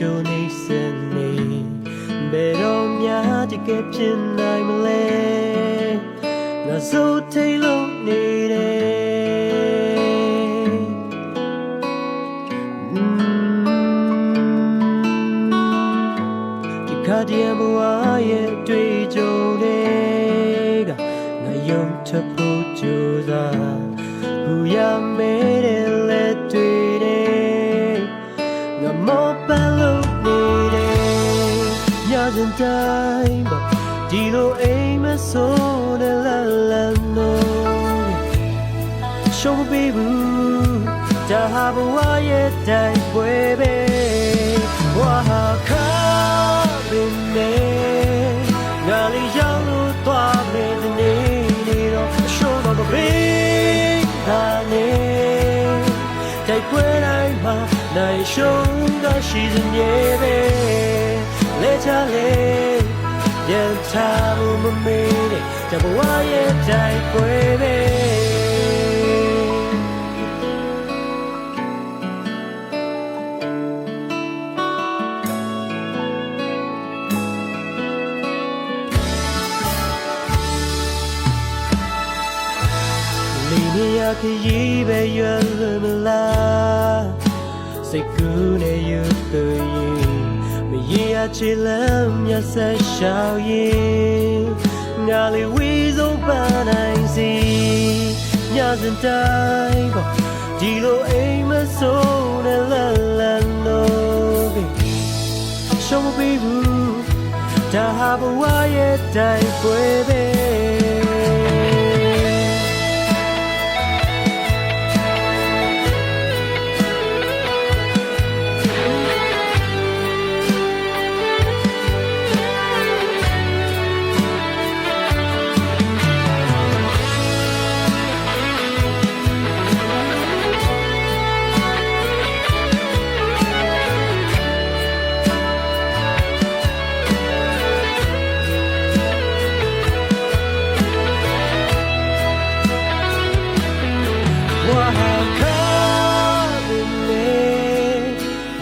showနေစနေဘယ်တော့များတကယ်ဖြစ်နိုင်မလဲငါစိုးထိတ်လို့နေတယ်ဒီခါတည်းဘဝရဲ့တွေ့ကြုံတွေကငါယုံထဖို့ကြိုးစားဘူရမဲတဲ့လက်တွေ့တဲ့ငါမောပန်းလို့နေတယ်ညစဉ်တိုင်းပေါ့ဒီလိုအိမ်မဆိုးတဲ့လလန်တော့ရှုံးမပေးဘူးဒါဟာဘဝရဲ့တိုင်းပွဲပဲဝါဟာခါပင်နေငါလေးရောက်လို့သွားမယ်ဒီနေ့တော့ရှုံးတော့မပေးတာနဲ့တိုက်ပွဲတိုင်းမှာနိုင်ရှုံးတာရှိစမြဲပဲလဲချလေရထားမှုမမေ့တဲ့တဘဝရဲ့တိုက်ပွဲပဲလီနီယာခရီးပဲရွယ်မလားစိတ်ကူးနေယူသူရင်မရေအချီလမ်းမြတ်ဆက်ရှောက်ရင်ငါလေးဝီဆုံးပန်းနိုင်စီညစဉ်တိုင်းပေါ့ဒီလိုအိမ်မဆိုးနဲ့လလန်လို့ရှုံးမပေးဘူးဒါဟာဘဝရဲ့တိုင်းပွဲပဲ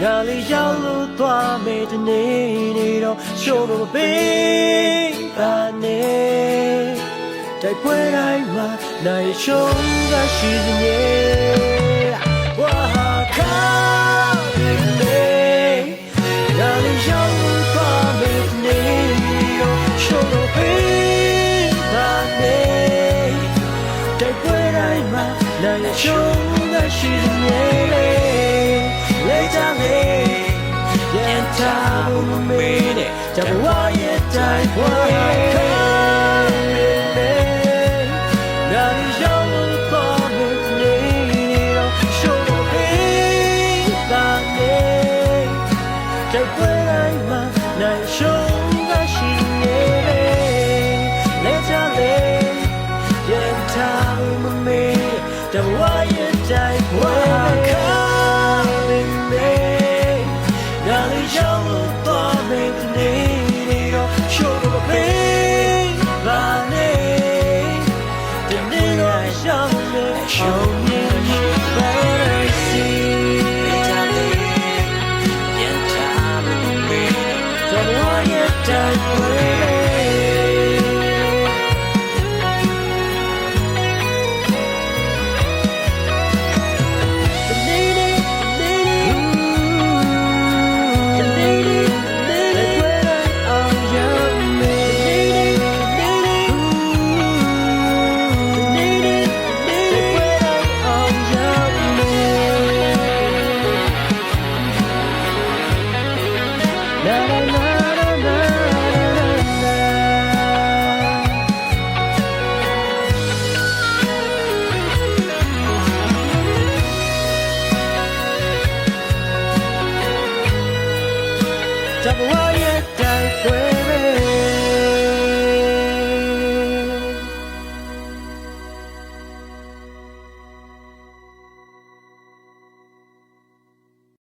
ငါလေးရောက်လို့သွားမယ်ဒီနေ့တော့ရှုံးလို့ပေးပါနဲ့တိုက်ပွဲတိုင်းမှာနိုင်ရှုံးတာရှိစမြဲဝါဟာခါလေးငါလေးရောက်လို့သွားမယ်ဒီနေ့တော့ရှုံးလို့ပေးပါနဲ့တိုက်ပွဲတိုင်းမှာနိုင်ရှုံးတာရှိစမြဲလဲကြလေပြန်ထားဖို့မမေ့နဲ့တဘဝရဲ့တိုင်းပွဲငါရောက်လို့သွားမယ်နေတော့ရှုံးလို့ပေးပါနဲ့တိုက်ပွဲတိုင်းမှာနိုင်ရှုံးတာရှိနေလဲကြလေပြန်ထားဖို့မမေ့တဘဝရဲ့တိုင်းပွဲshow me